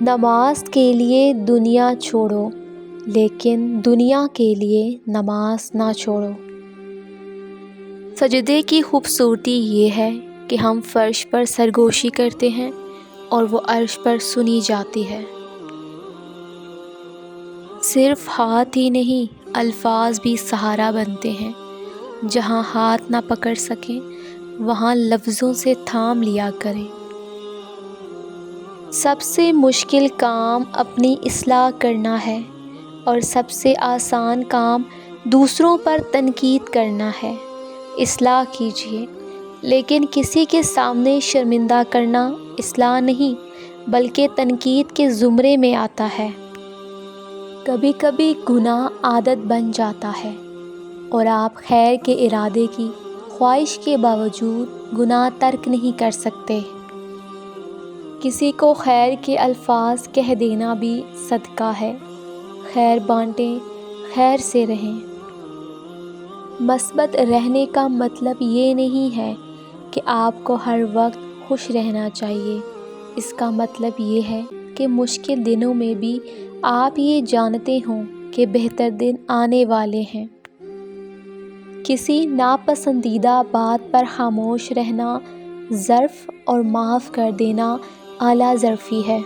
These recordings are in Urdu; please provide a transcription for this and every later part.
نماز کے لیے دنیا چھوڑو لیکن دنیا کے لیے نماز نہ چھوڑو۔ سجدے کی خوبصورتی یہ ہے کہ ہم فرش پر سرگوشی کرتے ہیں اور وہ عرش پر سنی جاتی ہے۔ صرف ہاتھ ہی نہیں، الفاظ بھی سہارا بنتے ہیں۔ جہاں ہاتھ نہ پکڑ سکیں وہاں لفظوں سے تھام لیا کریں۔ سب سے مشکل کام اپنی اصلاح کرنا ہے اور سب سے آسان کام دوسروں پر تنقید کرنا ہے۔ اصلاح کیجیے، لیکن کسی کے سامنے شرمندہ کرنا اصلاح نہیں بلکہ تنقید کے زمرے میں آتا ہے۔ کبھی کبھی گناہ عادت بن جاتا ہے اور آپ خیر کے ارادے کی خواہش کے باوجود گناہ ترک نہیں کر سکتے۔ کسی کو خیر کے الفاظ کہہ دینا بھی صدقہ ہے۔ خیر بانٹیں، خیر سے رہیں۔ مثبت رہنے کا مطلب یہ نہیں ہے کہ آپ کو ہر وقت خوش رہنا چاہیے۔ اس کا مطلب یہ ہے کہ مشکل دنوں میں بھی آپ یہ جانتے ہوں کہ بہتر دن آنے والے ہیں۔ کسی ناپسندیدہ بات پر خاموش رہنا ظرف اور معاف کر دینا اعلیٰ ظرفی ہے۔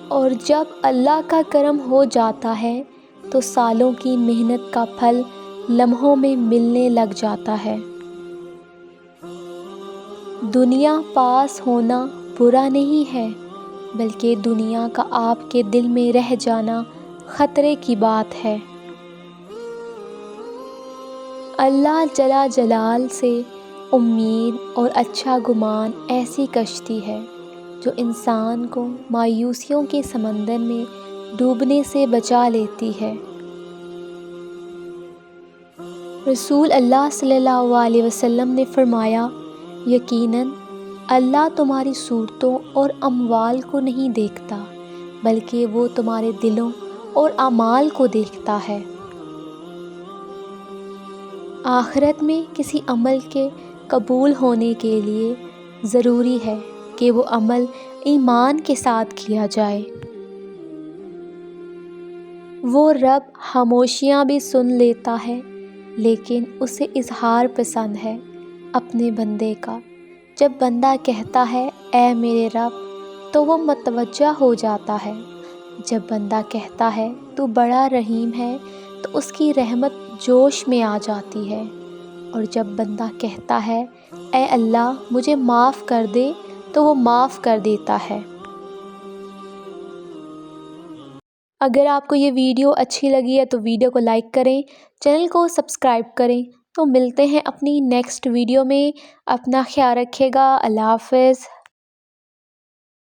اور جب اللہ کا کرم ہو جاتا ہے تو سالوں کی محنت کا پھل لمحوں میں ملنے لگ جاتا ہے۔ دنیا پاس ہونا برا نہیں ہے بلکہ دنیا کا آپ کے دل میں رہ جانا خطرے کی بات ہے۔ اللہ جل جلال سے امید اور اچھا گمان ایسی کشتی ہے جو انسان کو مایوسیوں کے سمندر میں ڈوبنے سے بچا لیتی ہے۔ رسول اللہ صلی اللہ علیہ وسلم نے فرمایا، یقیناً اللہ تمہاری صورتوں اور اموال کو نہیں دیکھتا بلکہ وہ تمہارے دلوں اور اعمال کو دیکھتا ہے۔ آخرت میں کسی عمل کے قبول ہونے کے لیے ضروری ہے کہ وہ عمل ایمان کے ساتھ کیا جائے۔ وہ رب خاموشیاں بھی سن لیتا ہے لیکن اسے اظہار پسند ہے اپنے بندے کا۔ جب بندہ کہتا ہے اے میرے رب تو وہ متوجہ ہو جاتا ہے۔ جب بندہ کہتا ہے تو بڑا رحیم ہے تو اس کی رحمت جوش میں آ جاتی ہے۔ اور جب بندہ کہتا ہے اے اللہ مجھے معاف کر دے تو وہ معاف کر دیتا ہے۔ اگر آپ کو یہ ویڈیو اچھی لگی ہے تو ویڈیو کو لائک کریں، چینل کو سبسکرائب کریں۔ تو ملتے ہیں اپنی نیکسٹ ویڈیو میں۔ اپنا خیال رکھیے گا۔ اللہ حافظ۔